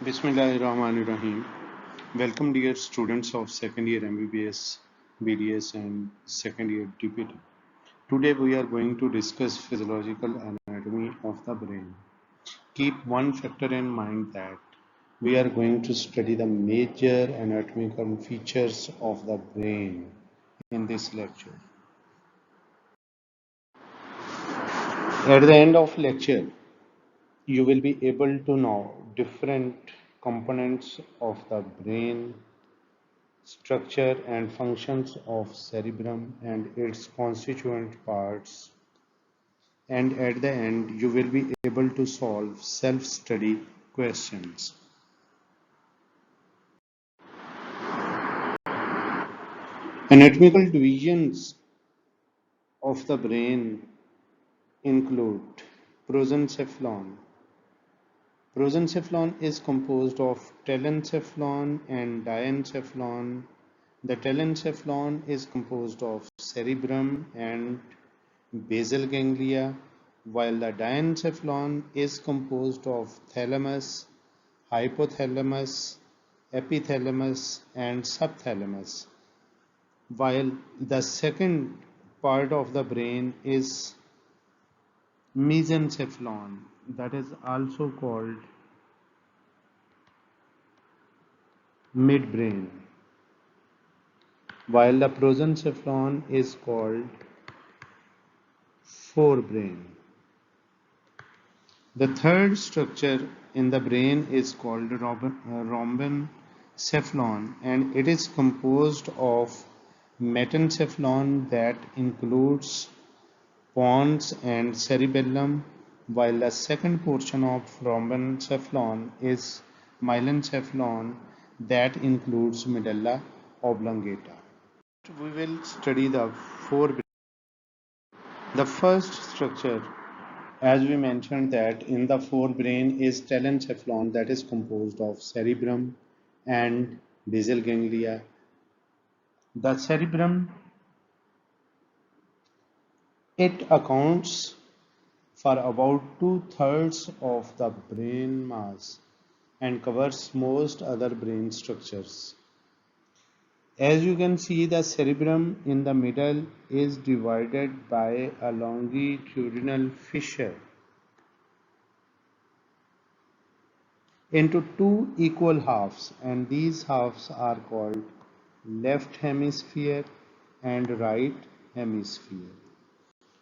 Bismillahirrahmanirrahim. Welcome dear students of second year MBBS, BDS and second year DPT. Today we are going to discuss physiological anatomy of the brain. Keep one factor in mind that we are going to study the major anatomical features of the brain in this lecture. At the end of lecture, you will be able to know different components of the brain, structure and functions of cerebrum and its constituent parts, and at the end you will be able to solve self-study questions. Anatomical divisions of the brain include prosencephalon. Prosencephalon is composed of telencephalon and diencephalon. The telencephalon is composed of cerebrum and basal ganglia, while the diencephalon is composed of thalamus, hypothalamus, epithalamus, and subthalamus, while the second part of the brain is mesencephalon, that is also called midbrain, while the prosencephalon is called forebrain. The third structure in the brain is called rhombencephalon, and it is composed of metencephalon that includes pons and cerebellum, while the second portion of rhombencephalon is myelencephalon that includes medulla oblongata. We will study the forebrain. The first structure, as we mentioned, that in the forebrain is telencephalon that is composed of cerebrum and basal ganglia. The cerebrum, it accounts for about 2/3 of the brain mass and covers most other brain structures. As you can see, the cerebrum in the middle is divided by a longitudinal fissure into two equal halves, and these halves are called left hemisphere and right hemisphere.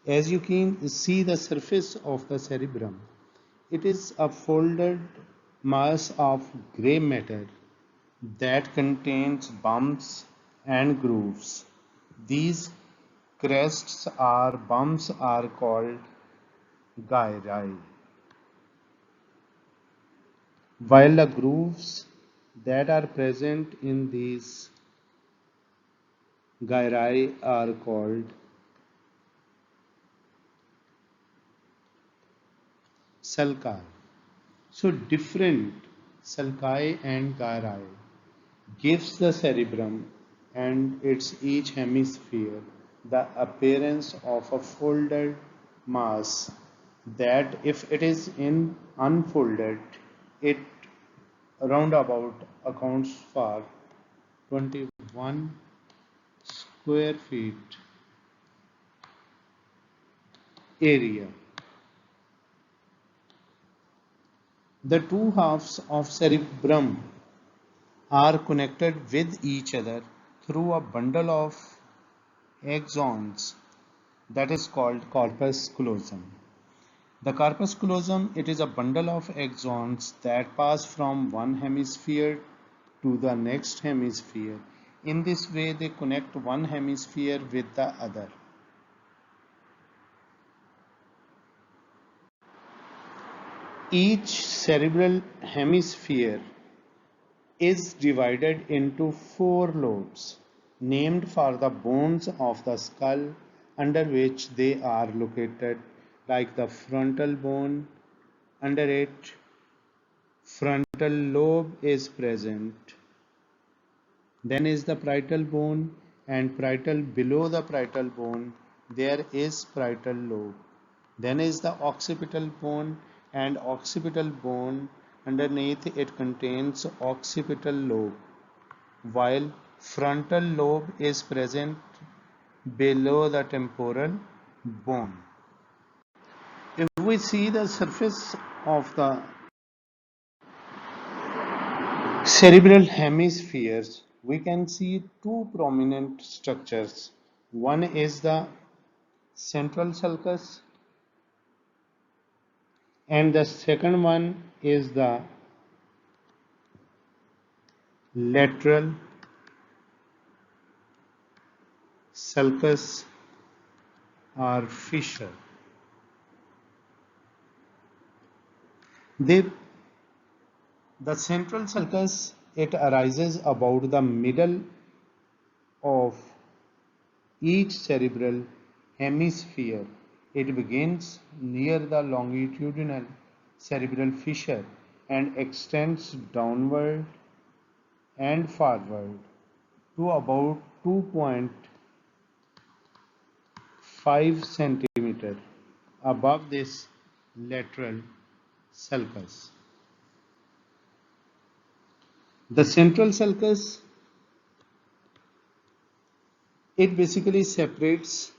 As you can see the surface of the cerebrum, it is a folded mass of gray matter that contains bumps and grooves. These crests or bumps are called gyri, while the grooves that are present in these gyri are called sulci. So different sulci and gyri gives the cerebrum and its each hemisphere the appearance of a folded mass that if it is in unfolded, it roundabout accounts for 21 square feet area. The two halves of cerebrum are connected with each other through a bundle of axons that is called corpus callosum. The corpus callosum, it is a bundle of axons that pass from one hemisphere to the next hemisphere. In this way, they connect one hemisphere with the other. Each cerebral hemisphere is divided into 4 lobes, named for the bones of the skull under which they are located, like the frontal bone. Under it, frontal lobe is present. Then is the parietal bone, and parietal, below the parietal bone there is parietal lobe. Then is the occipital bone, and occipital bone Underneath it contains occipital lobe, while frontal lobe is present below the temporal bone. If we see the surface of the cerebral hemispheres, we can see two prominent structures. One is the central sulcus, and the second one is the lateral sulcus or fissure. They, the central sulcus, it arises about the middle of each cerebral hemisphere. It begins near the longitudinal cerebral fissure and extends downward and forward to about 2.5 centimeter above this lateral sulcus. The central sulcus, it basically separates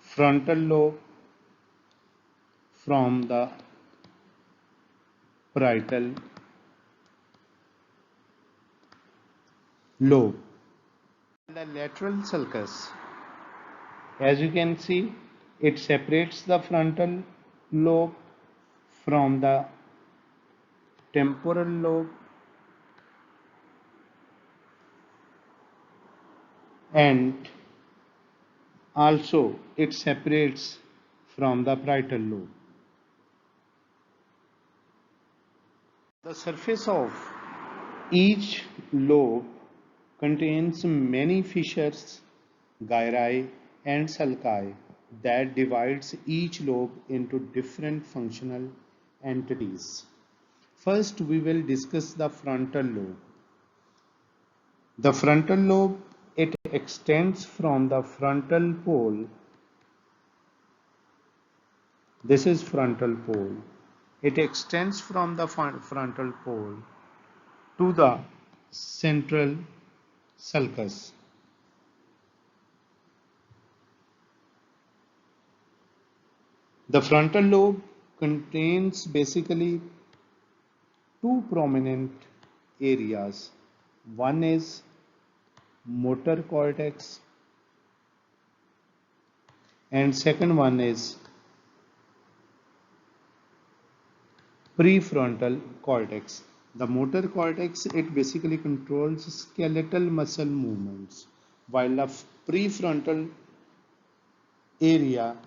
frontal lobe from the parietal lobe. The lateral sulcus, as you can see, it separates the frontal lobe from the temporal lobe, and also it separates from the parietal lobe. The surface of each lobe contains many fissures, gyri, and sulci that divides each lobe into different functional entities. First, we will discuss the frontal lobe. The frontal lobe, it extends from the frontal pole. This is frontal pole. It extends from the frontal pole to the central sulcus. The frontal lobe contains basically two prominent areas. One is motor cortex and second one is prefrontal cortex. The motor cortex, it basically controls skeletal muscle movements, while the prefrontal area,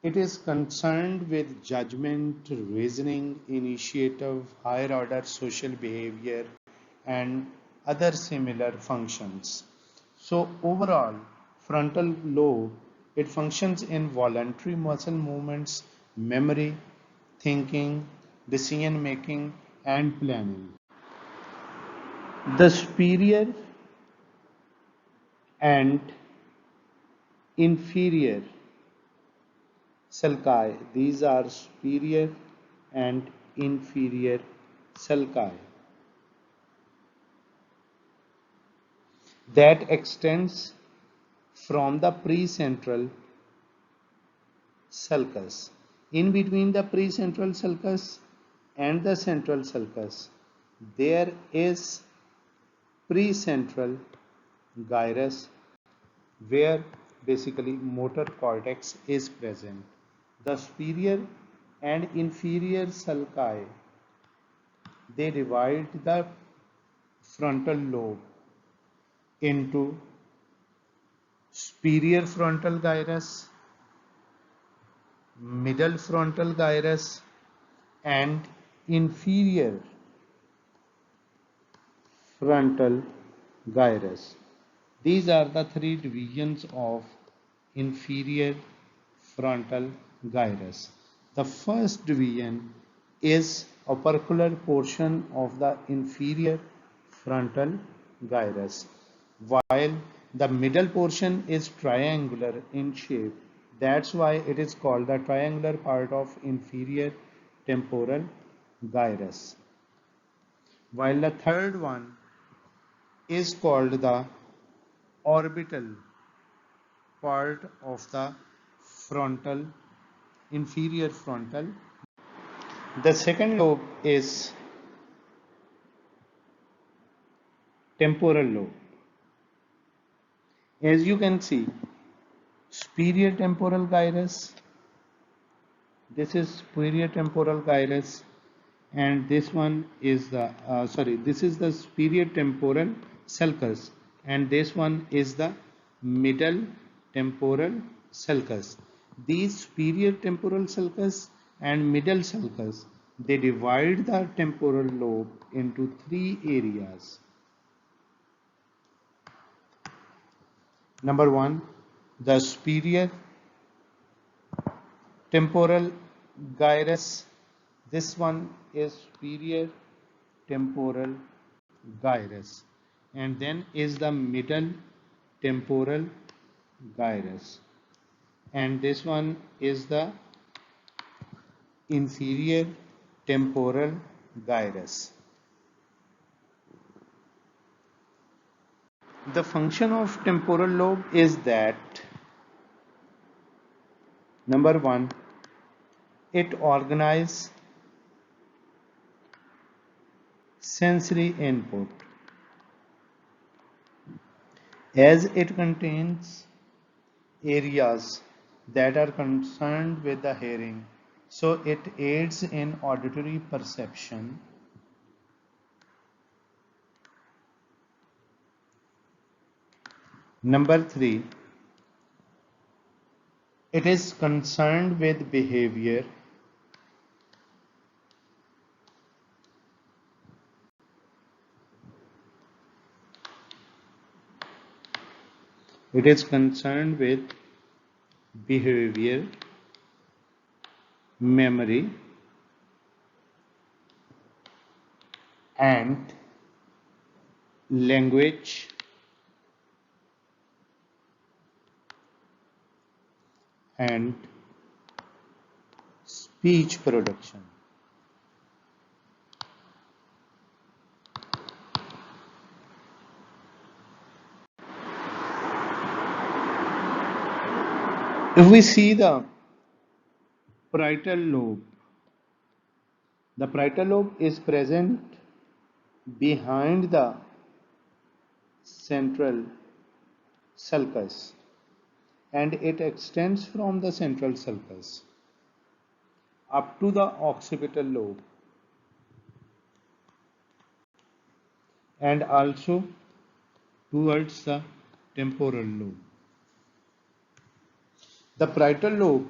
it is concerned with judgment, reasoning, initiative, higher order social behavior, and other similar functions. So overall, frontal lobe, it functions in voluntary muscle movements, memory, thinking, decision making, and planning. The superior and inferior sulci, these are superior and inferior sulci that extends from the precentral sulcus. In between the precentral sulcus and the central sulcus, there is precentral gyrus where basically motor cortex is present. The superior and inferior sulci, they divide the frontal lobe into superior frontal gyrus, middle frontal gyrus, and inferior frontal gyrus. These are the three divisions of inferior frontal gyrus. The first division is opercular portion of the inferior frontal gyrus, while the middle portion is triangular in shape That's why it is called the triangular part of inferior temporal gyrus. While the third one is called the orbital part of the frontal, inferior frontal. The second lobe is temporal lobe. As you can see, superior temporal gyrus, this is superior temporal gyrus, and this one is the this is the superior temporal sulcus, and this one is the middle temporal sulcus. These superior temporal sulcus and middle sulcus, they divide the temporal lobe into three areas. Number one, the superior temporal gyrus. This one is superior temporal gyrus, and then is the middle temporal gyrus, and this one is the inferior temporal gyrus. The function of temporal lobe is that number one, it organizes sensory input as it contains areas that are concerned with the hearing, so it aids in auditory perception. Number three, it is concerned with behavior. It is concerned with behavior, memory, and language and speech production. If we see parietal lobe, the parietal lobe is present behind the central sulcus, and it extends from the central sulcus up to the occipital lobe and also towards the temporal lobe. The parietal lobe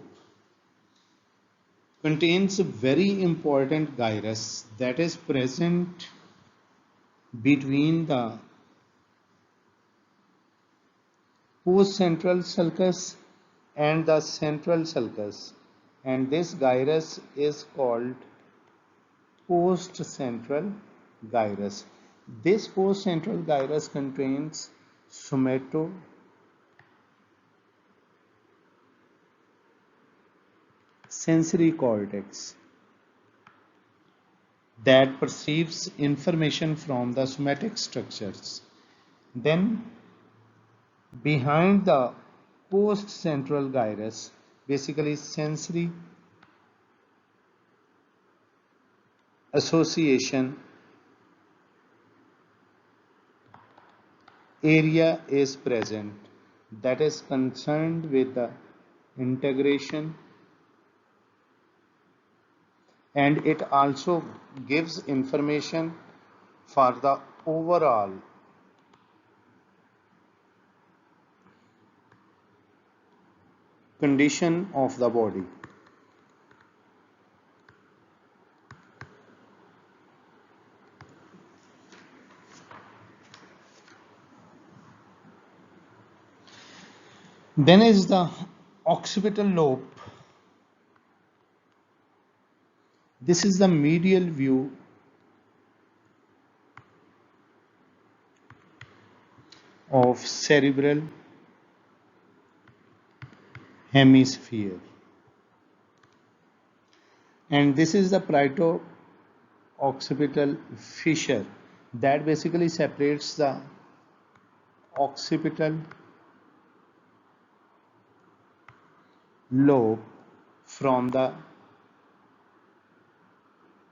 contains a very important gyrus that is present between the post-central sulcus and the central sulcus, and this gyrus is called post-central gyrus. This post-central gyrus contains somatosensory cortex that perceives information from the somatic structures. Then behind the post-central gyrus, basically sensory association area is present that is concerned with the integration, and it also gives information for the overall condition of the body. Then is the occipital lobe. This is the medial view of cerebral hemisphere. And this is the parieto-occipital fissure that basically separates the occipital lobe from the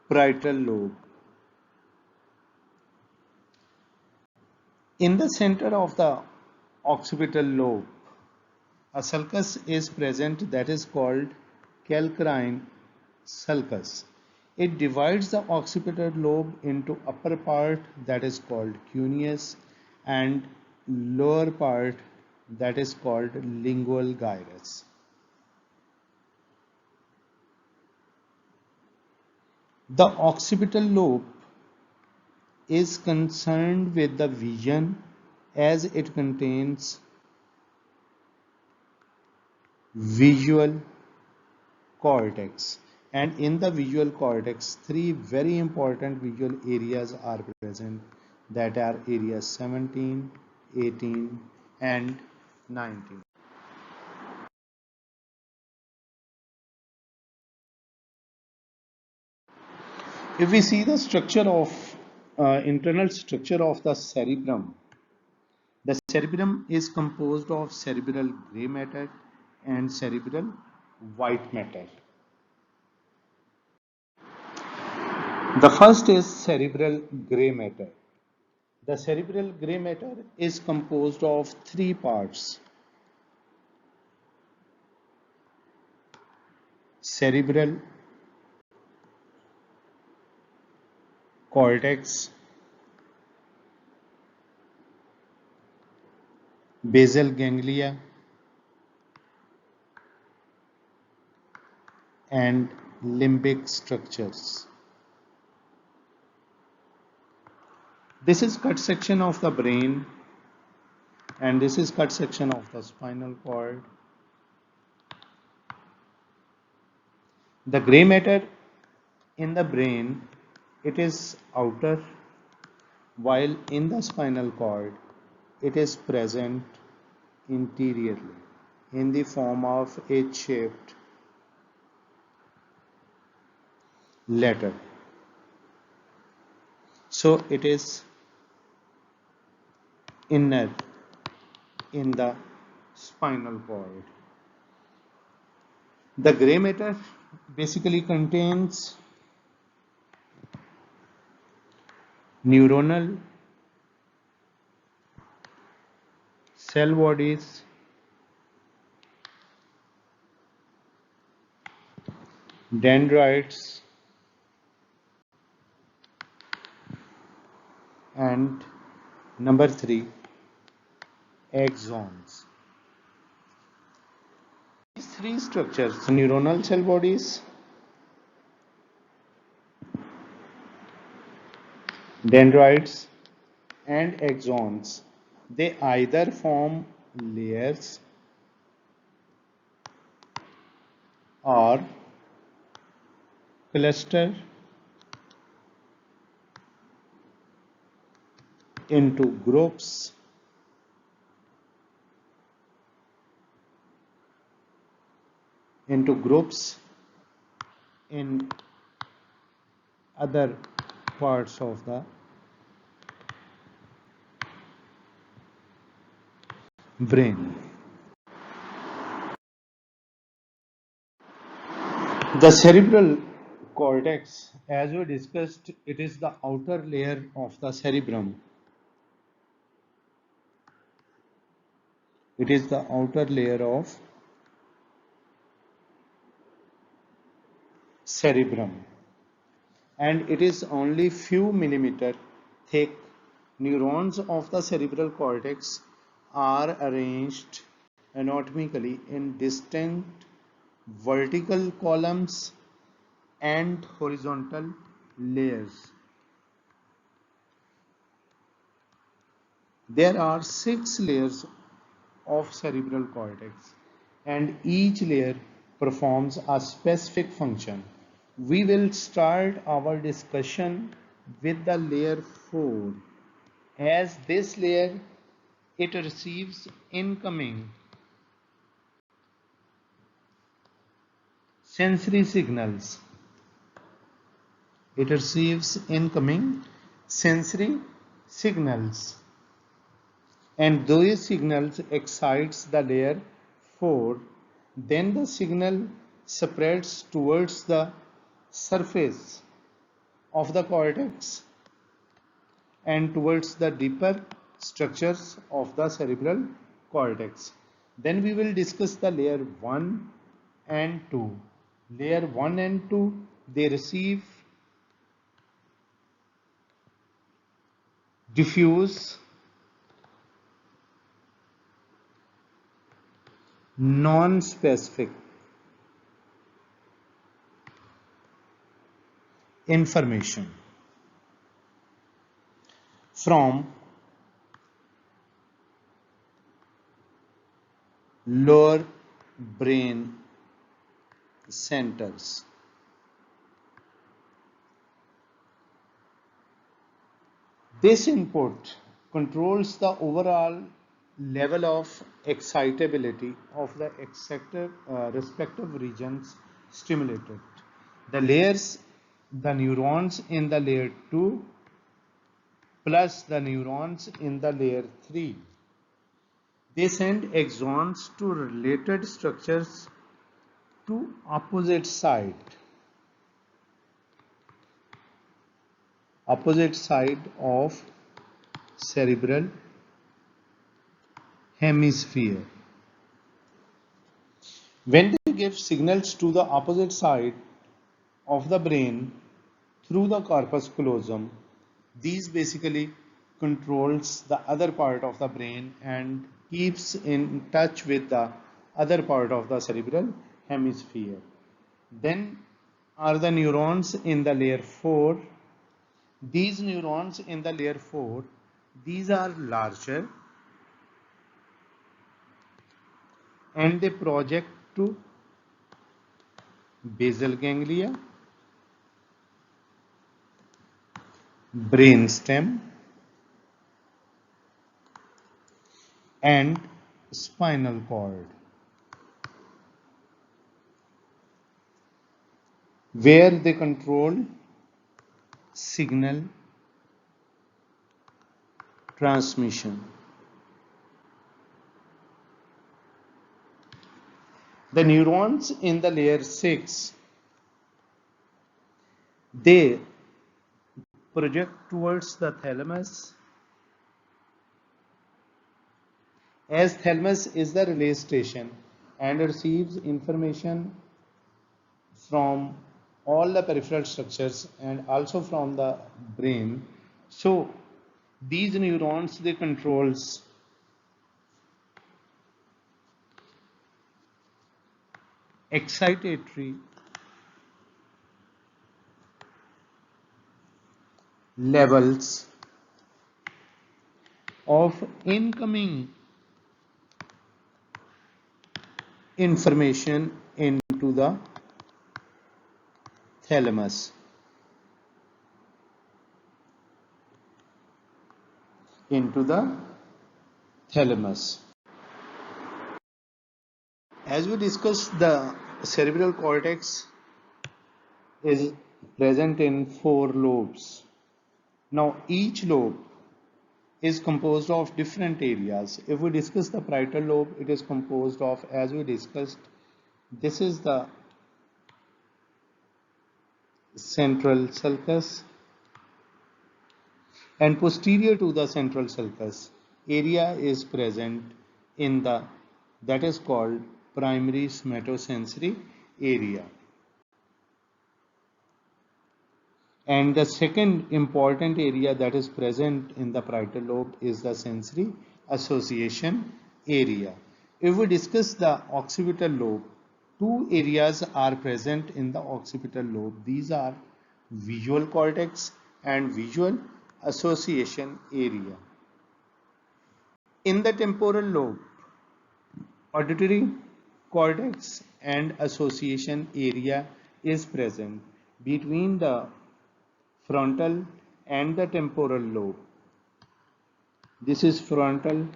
parietal lobe. In the center of the occipital lobe, a sulcus is present that is called calcarine sulcus. It divides the occipital lobe into upper part that is called cuneus and lower part that is called lingual gyrus. The occipital lobe is concerned with the vision as it contains visual cortex, and in the visual cortex three very important visual areas are present, that are areas 17, 18 and 19. If we see the structure of internal structure of the cerebrum, the cerebrum is composed of cerebral gray matter and cerebral white matter. The first is cerebral gray matter. The cerebral gray matter is composed of three parts: cerebral cortex, basal ganglia, and limbic structures. This is cut section of the brain, and this is cut section of the spinal cord. The gray matter in the brain, it is outer, while in the spinal cord it is present interiorly in the form of H-shaped letter. So it is inner in the spinal cord. The gray matter basically contains neuronal cell bodies, dendrites, and number 3, axons. These three structures, neuronal cell bodies, dendrites, and axons, they either form layers or cluster into groups in other parts of the brain. The cerebral cortex, as we discussed, it is the outer layer of the cerebrum. It is the outer layer of cerebrum, and it is only few millimeter thick. Neurons of the cerebral cortex are arranged anatomically in distinct vertical columns and horizontal layers. There are 6 layers of cerebral cortex, and each layer performs a specific function. We will start our discussion with the layer 4. As this layer, it receives incoming sensory signals. It receives incoming sensory signals, and those signals excites the layer 4. Then the signal spreads towards the surface of the cortex and towards the deeper structures of the cerebral cortex. Then we will discuss the layer 1 and 2. Layer 1 and 2, they receive diffuse non-specific information from lower brain centers. This input controls the overall level of excitability of the respective regions stimulated. The neurons in the layer 2 plus the neurons in the layer 3. They send axons to related structures to opposite side of cerebral hemisphere. When they give signals to the opposite side of the brain through the corpus callosum, these basically controls the other part of the brain and keeps in touch with the other part of the cerebral hemisphere. Then are the neurons in the layer 4. These neurons in the layer 4, these are larger and they project to basal ganglia, brainstem, and spinal cord, where they control signal transmission. The neurons in the layer 6, they project towards the thalamus, as thalamus is the relay station and receives information from all the peripheral structures and also from the brain. So these neurons, they controls excitatory levels of incoming information into the thalamus. As we discussed, the cerebral cortex is present in 4 lobes. Now each lobe is composed of different areas. If we discuss the parietal lobe, it is composed of, as we discussed, this is the central sulcus, and posterior to the central sulcus area is present in the, that is called primary somatosensory area. And the second important area that is present in the parietal lobe is the sensory association area. If we discuss the occipital lobe, 2 areas are present in the occipital lobe. These are visual cortex and visual association area. In the temporal lobe, auditory cortex and association area is present between the frontal and the temporal lobe. This is frontal,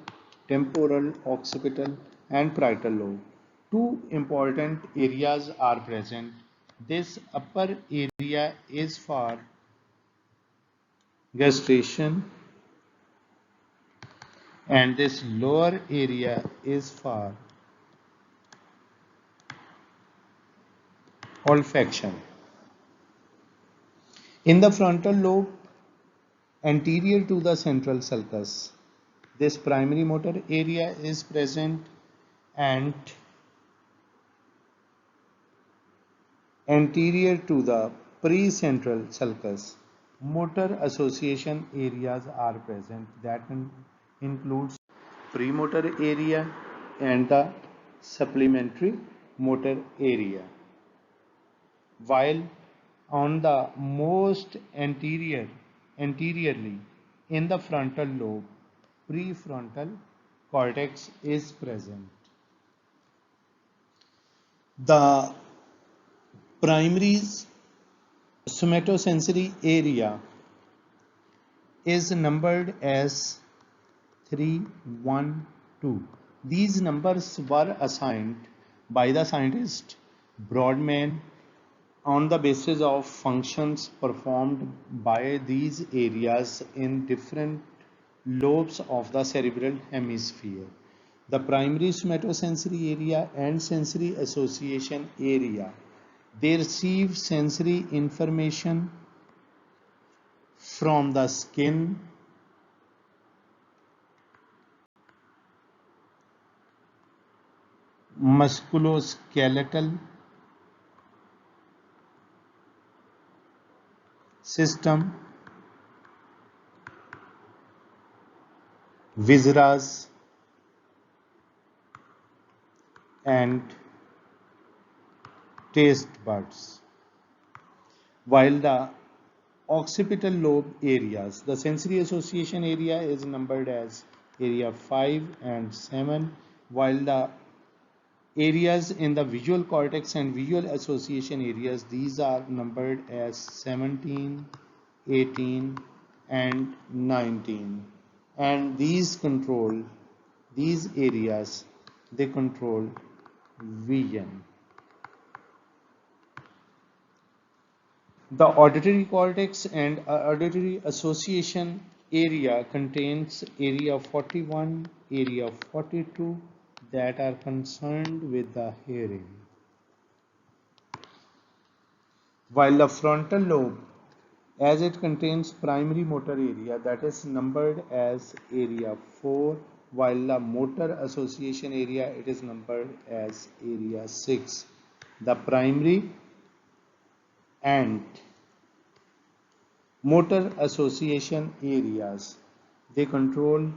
temporal, occipital and parietal lobe. two important areas are present. This upper area is for gustration and this lower area is for olfaction. In the frontal lobe, anterior to the central sulcus, this primary motor area is present, and anterior to the precentral sulcus, motor association areas are present that includes premotor area and the supplementary motor area. While on the most anteriorly in the frontal lobe, prefrontal cortex is present. The primary somatosensory area is numbered as 312. These numbers were assigned by the scientist Brodmann on the basis of functions performed by these areas in different lobes of the cerebral hemisphere. The primary somatosensory area and sensory association area, they receive sensory information from the skin, musculoskeletal system, viscera, and taste buds. While the occipital lobe areas, the sensory association area is numbered as area 5 and 7, while the areas in the visual cortex and visual association areas, these are numbered as 17, 18 and 19, and these areas, they control vision. The auditory cortex and auditory association area contains area 41, area 42 that are concerned with the hearing. While the frontal lobe, as it contains primary motor area, that is numbered as area 4, while the motor association area, it is numbered as area 6. The primary and motor association areas, they control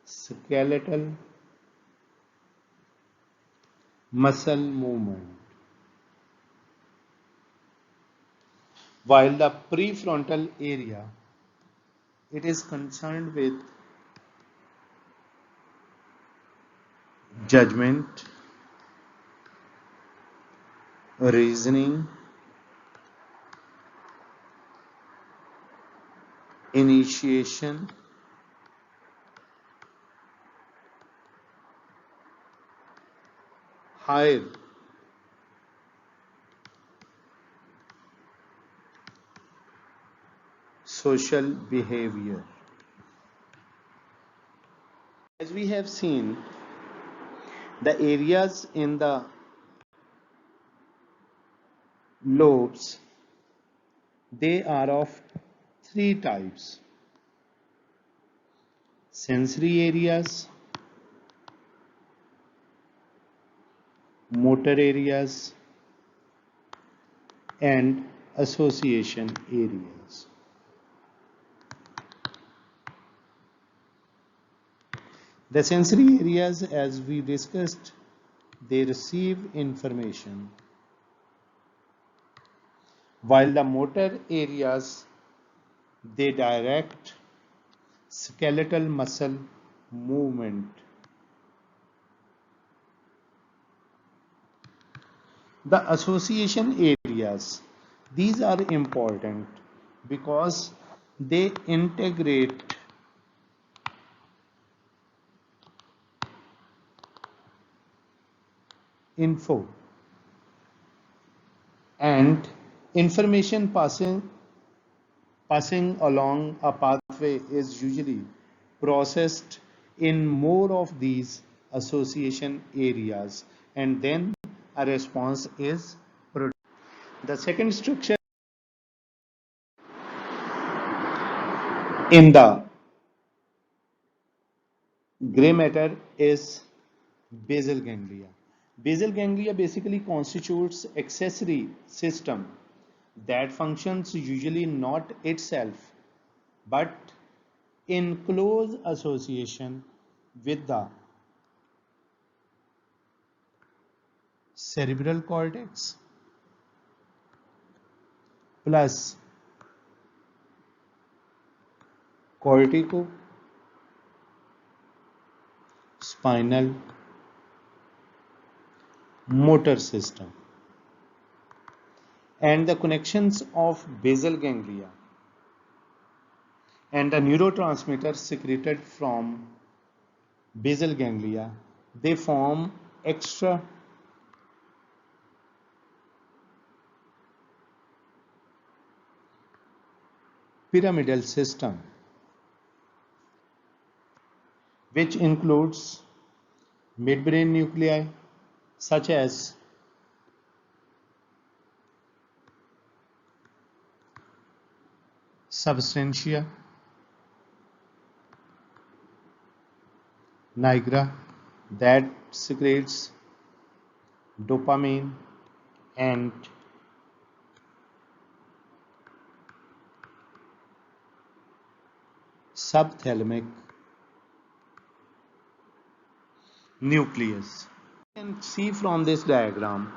skeletal muscle movement, while the prefrontal area, it is concerned with judgment, reasoning, initiation, higher social behavior. As we have seen, the areas in the lobes, they are of three types: sensory areas, motor areas, and association areas. The sensory areas, as we discussed, they receive information, while the motor areas, they direct skeletal muscle movement. The association areas, these are important because they integrate info, and information passing along a pathway is usually processed in more of these association areas, and then a response is produced. The second structure in the gray matter is basal ganglia. Basal ganglia basically constitutes accessory system that functions usually not itself but in close association with the cerebral cortex plus cortico spinal motor system, and the connections of basal ganglia and the neurotransmitters secreted from basal ganglia, they form extra pyramidal system, which includes midbrain nuclei such as substantia nigra that secretes dopamine and subthalamic nucleus. You can see from this diagram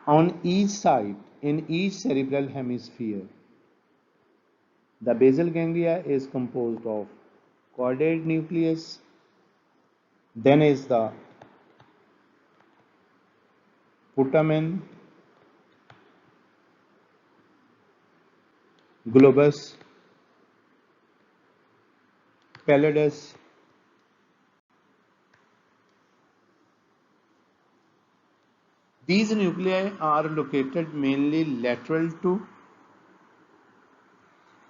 on each side in each cerebral hemisphere, the basal ganglia is composed of chordate nucleus, then is the putamen, globus, pallidus, these nuclei are located mainly lateral to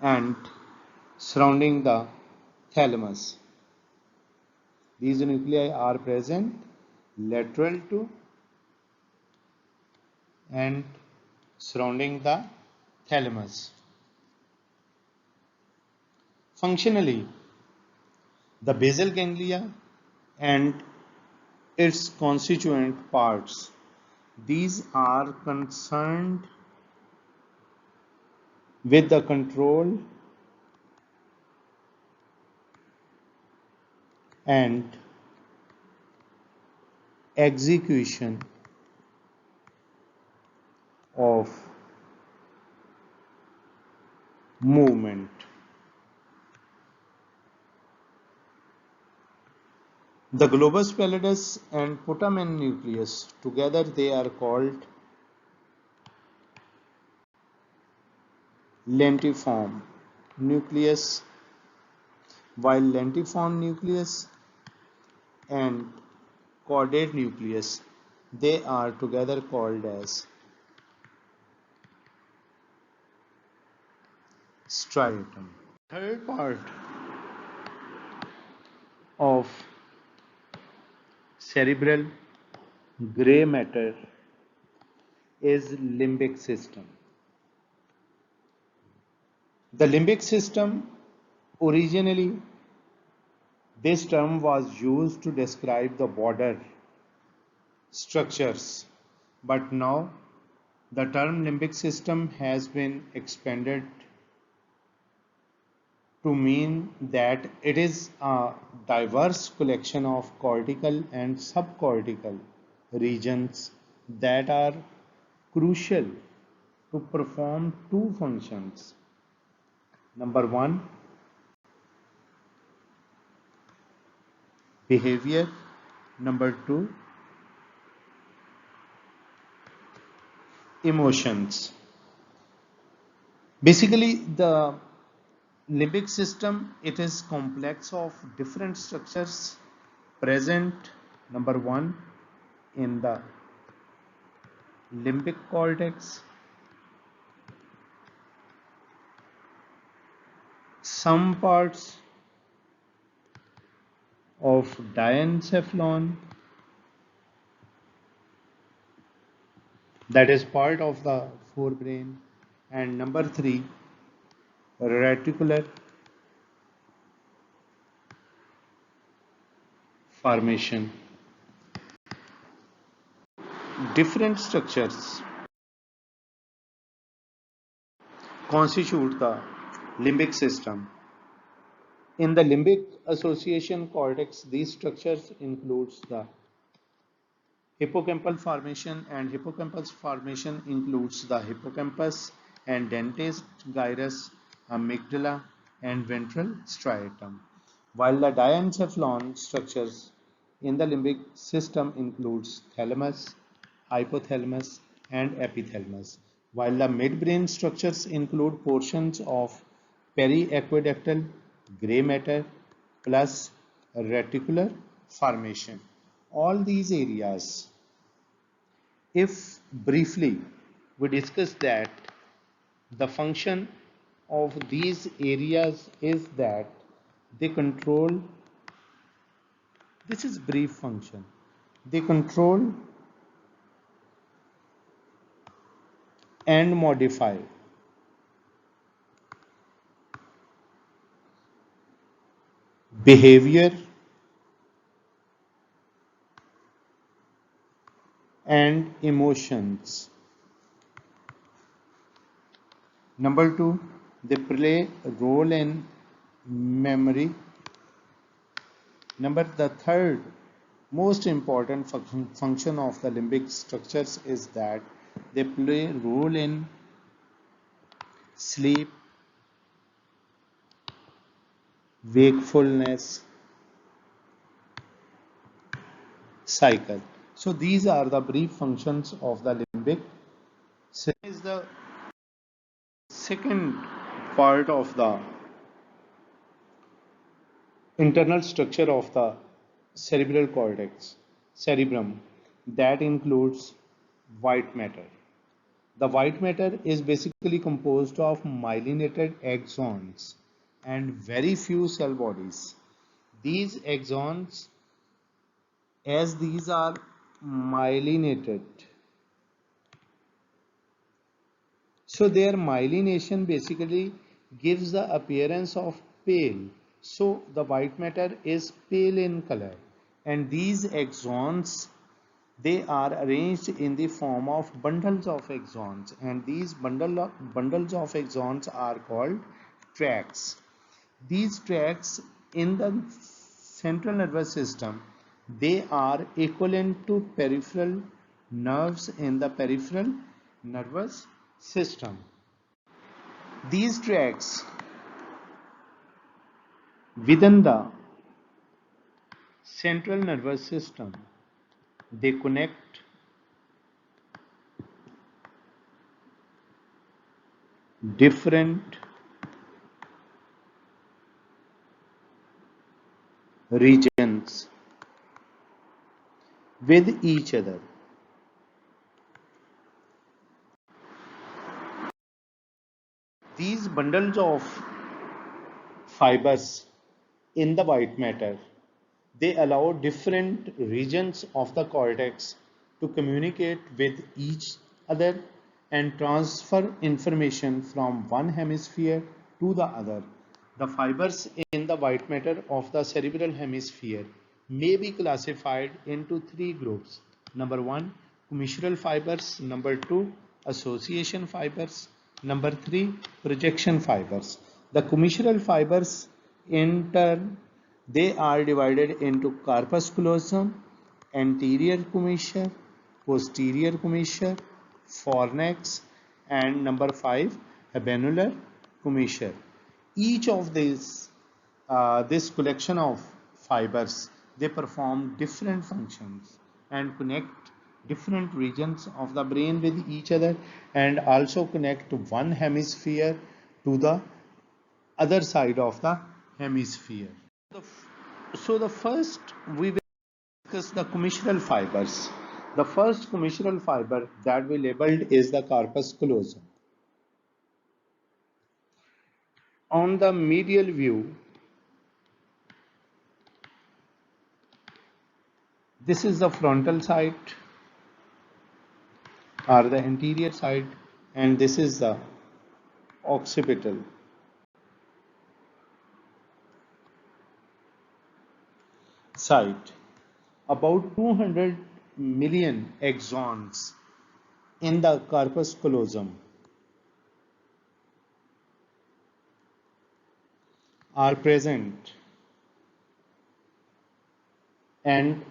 and surrounding the thalamus. These nuclei are present lateral to and surrounding the thalamus. Functionally, the basal ganglia and its constituent parts, these are concerned with the control and execution of movement. The globus pallidus and putamen nucleus together they are called lentiform nucleus, while lentiform nucleus and chordate nucleus they are together called as striatum. Third part of cerebral gray matter is limbic system. The limbic system, originally this term was used to describe the border structures, but now the term limbic system has been expanded to mean that it is a diverse collection of cortical and subcortical regions that are crucial to perform two functions. Number one, behavior. Number two, emotions. Basically, the limbic system, it is complex of different structures present, number one, in the limbic cortex, some parts of diencephalon, that is part of the forebrain, and number 3, reticular formation. Different structures constitute the limbic system. In the limbic association cortex, these structures includes the hippocampal formation, and hippocampus formation includes the hippocampus and dentist, gyrus, amygdala, and ventral striatum. While the diencephalon structures in the limbic system includes thalamus, hypothalamus, and epithalamus, while the midbrain structures include portions of periaqueductal gray matter plus reticular formation. All these areas, if briefly we discuss that the function of these areas is that they control, this is brief function, they control and modify behavior and emotions. Number 2, they play a role in memory. The third most important function of the limbic structures is that they play a role in sleep, wakefulness cycle. So these are the brief functions of the limbic system. Is the second part of the internal structure of the cerebral cortex, cerebrum, that includes white matter. The white matter is basically composed of myelinated axons and very few cell bodies. These axons, as these are myelinated, so their myelination basically gives the appearance of pale. So the white matter is pale in color, and these axons, they are arranged in the form of bundles of axons, and these bundles of axons are called tracts. These tracts in the central nervous system, they are equivalent to peripheral nerves in the peripheral nervous system. These tracts within the central nervous system, they connect different regions with each other. These bundles of fibers in the white matter, they allow different regions of the cortex to communicate with each other and transfer information from one hemisphere to the other. The fibers in the white matter of the cerebral hemisphere may be classified into 3 groups. Number 1, commissural fibers. Number 2, association fibers. Number 3, projection fibers. The commissural fibers, in turn, they are divided into corpus callosum, anterior commissure, posterior commissure, fornix, and number 5, habenular commissure. Each of these, this collection of fibers, they perform different functions and connect different regions of the brain with each other, and also connect one hemisphere to the other side of the hemisphere. So the first we will discuss the commissural fibers. The first commissural fiber that we labeled is the corpus callosum. On the medial view, this is the frontal side or the anterior side, and this is the occipital side. About 200 million axons in the corpus callosum are present, and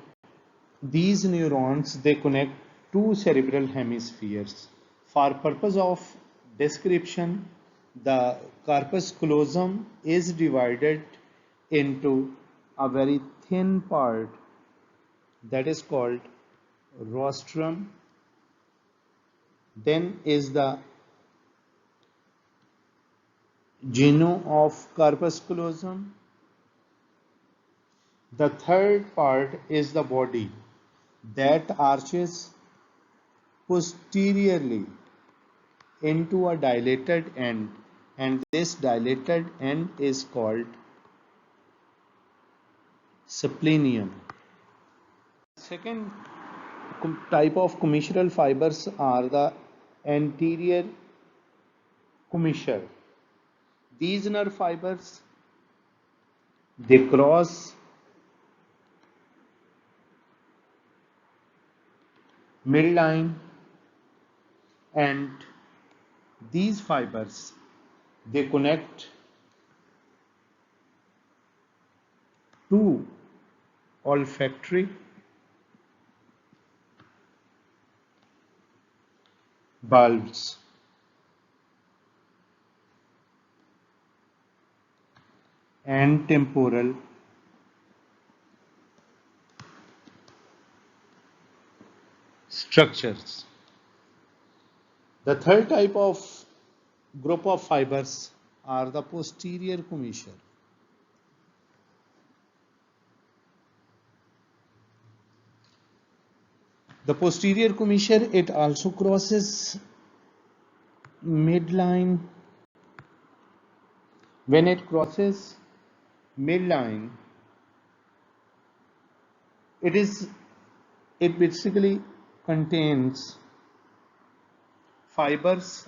these neurons they connect two cerebral hemispheres. For purpose of description, the corpus callosum is divided into a very thin part that is called rostrum. Then is the genu of corpus callosum. The third part is the body that arches posteriorly into a dilated end, and this dilated end is called splenium. Second type of commissural fibers are the anterior commissure. These nerve fibers they cross midline, and these fibers they connect two olfactory bulbs and temporal structures. The third type of group of fibers are the posterior commissure. The posterior commissure it also crosses midline. When it crosses midline, it basically contains fibers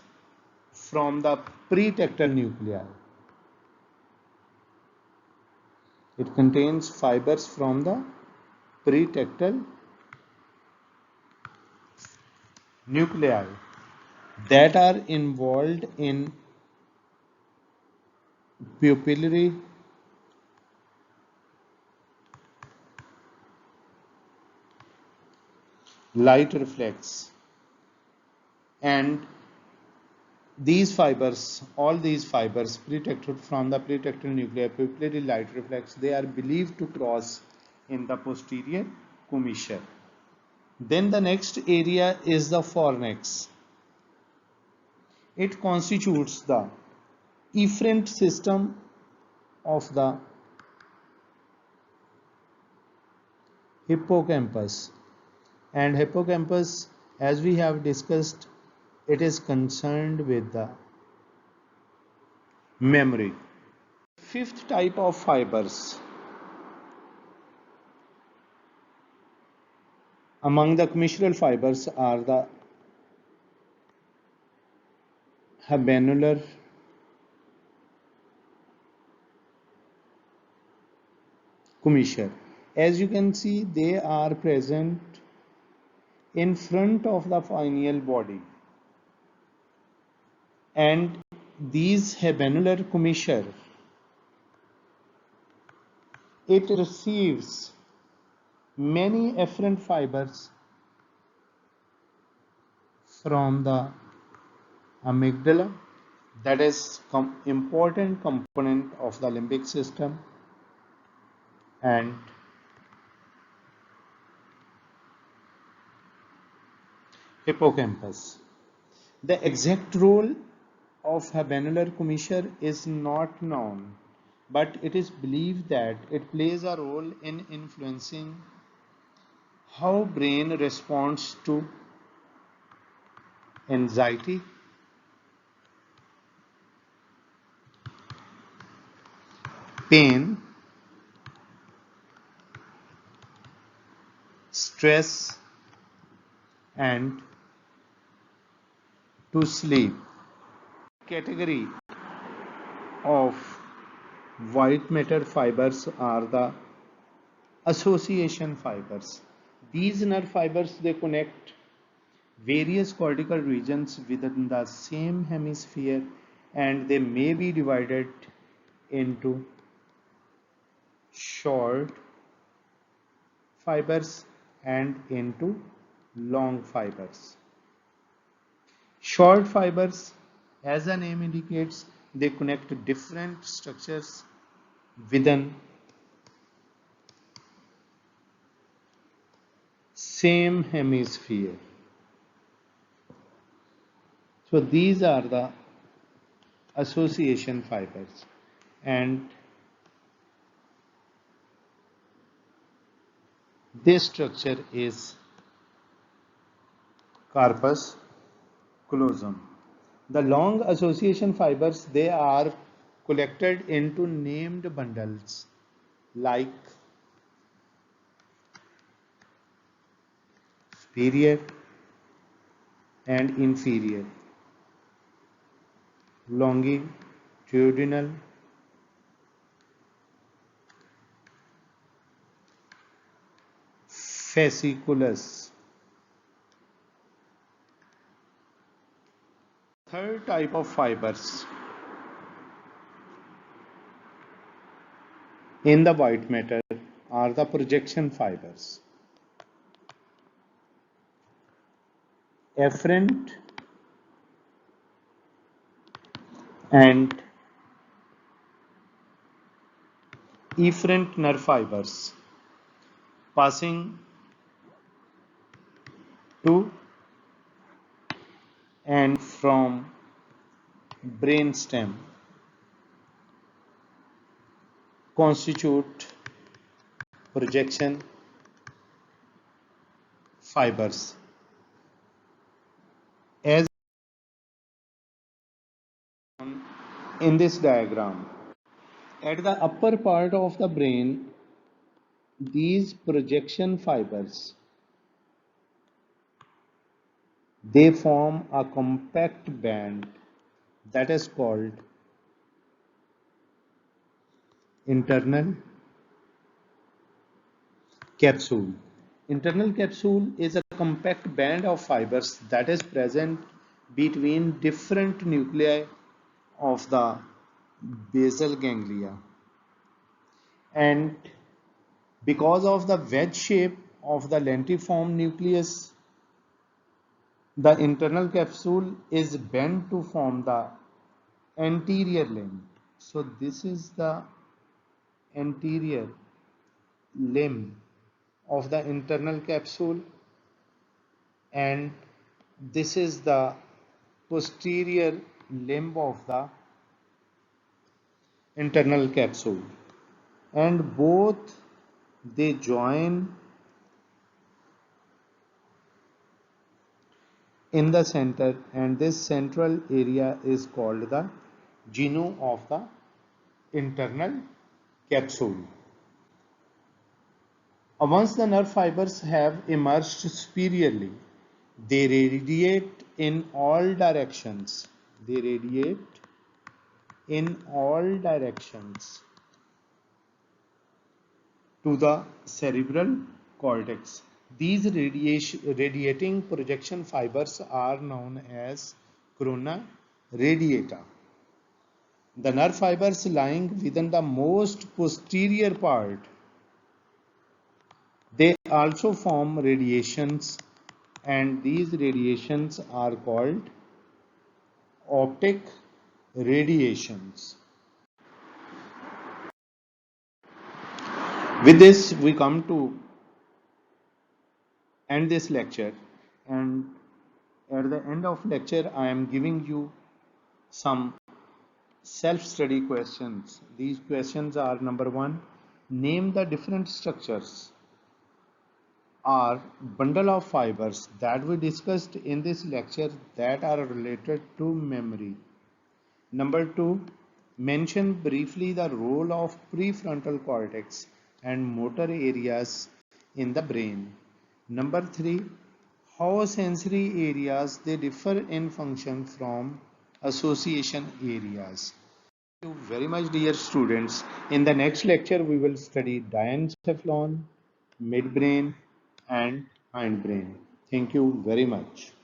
from the pretectal nuclei. It contains fibers from the pretectal nuclei that are involved in pupillary light reflex, and all these fibers pretectal from the pretectal nuclei, pupillary light reflex, they are believed to cross in the posterior commissure. Then the next area is the fornix. It constitutes the efferent system of the hippocampus, and hippocampus, as we have discussed, it is concerned with the memory. Fifth type of fibers among the commissural fibers are the habenular commissure. As you can see, they are present in front of the pineal body, and these habenular commissure it receives many efferent fibers from the amygdala, that is important component of the limbic system, and hippocampus. The exact role of habenular commissure is not known, but it is believed that it plays a role in influencing How brain responds to anxiety, pain, stress, and to sleep. Category of white matter fibers are the association fibers. These nerve fibers they connect various cortical regions within the same hemisphere, and they may be divided into short fibers and into long fibers. Short fibers, as the name indicates, they connect different structures within same hemisphere. So these are the association fibers, and this structure is corpus callosum. The long association fibers they are collected into named bundles like superior and inferior, longitudinal, fasciculus. Third type of fibers in the white matter are the projection fibers. Afferent and efferent nerve fibers passing to and from brainstem constitute projection fibers. As in this diagram, at the upper part of the brain, these projection fibers they form a compact band that is called internal capsule. Internal capsule is a compact band of fibers that is present between different nuclei of the basal ganglia, and because of the wedge shape of the lentiform nucleus, the internal capsule is bent to form the anterior limb. So this is the anterior limb of the internal capsule, and this is the posterior limb of the internal capsule, and both they join in the center, and this central area is called the genu of the internal capsule. Once the nerve fibers have emerged superiorly, they radiate in all directions. They radiate in all directions to the cerebral cortex. These radiating projection fibers are known as corona radiata. The nerve fibers lying within the most posterior part, they also form radiations, and these radiations are called optic radiations. With this, we come to end this lecture, and at the end of lecture, I am giving you some self-study questions. These questions are: number one, name the different structures are bundle of fibers that we discussed in this lecture that are related to memory. Number 2, mention briefly the role of prefrontal cortex and motor areas in the brain. Number 3, how sensory areas they differ in function from association areas. Thank you very much, dear students. In the next lecture, we will study diencephalon, midbrain, and hindbrain. Thank you very much.